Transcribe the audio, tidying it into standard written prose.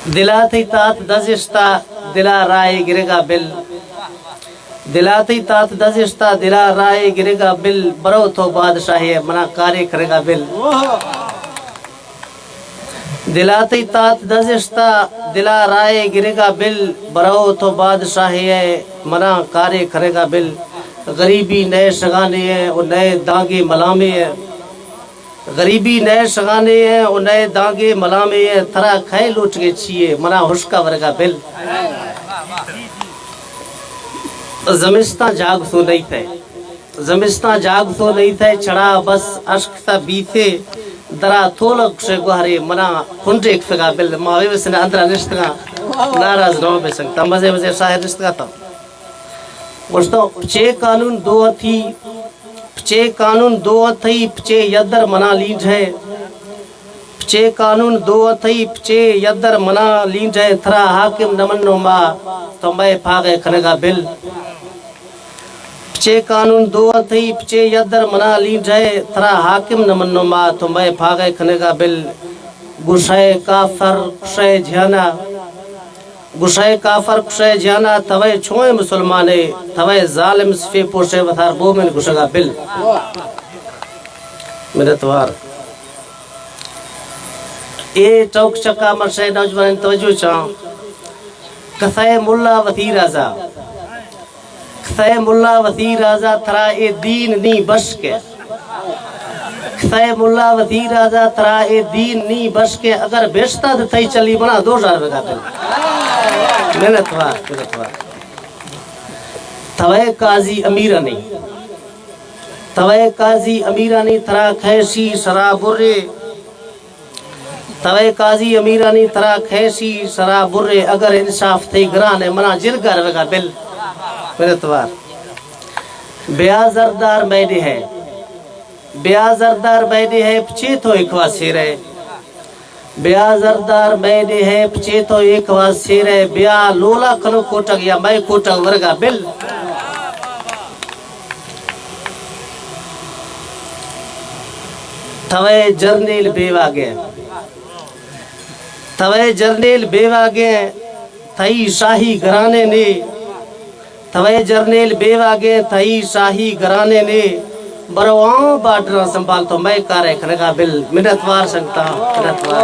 दिलाती तात दजिश्ता दिला राय गिरेगा बिल, दिलाती तात दजिश्ता दिला राय गिरेगा बिल, बरो तो बादशाही मना कार्य करेगा बिल। दिलाती तात दजिश्ता दिला राय गिरेगा बिल, बरो तो बादशाही मना कार्य करेगा बिल। गरीबी नए शगाने हैं और नए दागे मलामे हैं, गरीबी नए शगाने हैं और नए दागे मलामे हैं, थरा खाए लूट के छिए मना हुश्का वर्गा बिल। जमिस्ता जाग सो नहीं थे, जमिस्ता जाग सो नहीं थे, छड़ा बस अश्क सा बीते दरा थोलक से गुहारे मना कुंटे एक फगा बिल। मावे वसने अंदर निश्तगा नाराज नौ बेसंग तमजे मजे शायर निश्तगा था। दोस्तों पचे कानून दो थी, पचे कानून दो थी, पचे यदर मना लीज है, पचे कानून दो थी, पचे यदर मना लीज है, थरा हाकिम नमन्नो मा तो मैं फागे खनेगा बिल। पचे कानून दो थी, पचे यदर मना लीज है, थरा हाकिम नमन्नो मा तो मैं फागे खनेगा बिल। गुस्से काफर गुस्से झियाना, गुस्से काफर गुस्से जाना तवे छोए मुसलमाने, तवे जालिम सफे पोशे वथार बो में गुस्सेगा बिल। मेरे त्वार ए चौक चक्का मरशे नौजवान तवज्जो चाह कसे मुल्ला वसीर आजा, कसे मुल्ला वसीर आजा थरा ए दीन नी बश के, कसे मुल्ला वसीर आजा थरा ए दीन नी बश के, अगर बेचता तो थई चली बना 2000 रुपया बिल। मेहनत वाह तवे काजी अमीरा नहीं, तवे काजी अमीरा नहीं, थरा खैसी शराबुर्रे, तवे काजी अमीरा नहीं, थरा खैसी शराबुर्रे, अगर इंसाफ थे ग्राने मना जिरगा रवेगा बिल। मेहनत वाह ब्याजरदार मैंने है, ब्याजरदार मैंने है, पचे तो एक वासेर है, ब्याजरदार मैंने है, पचे तो एक वासेर है, ब्या लोला कलो कोटक या मैं कोटक वर्गा बिल। तवे जर्नेल बेवागे, तवे जर्नेल बेवागे, थई शाही घराने ने, तवे जर्नेल बेवागे, थई शाही घराने ने, बरवां बाडरा संभाल तो मैं कार्य करेगा बिल। मिनतवार संगता मिनतवार।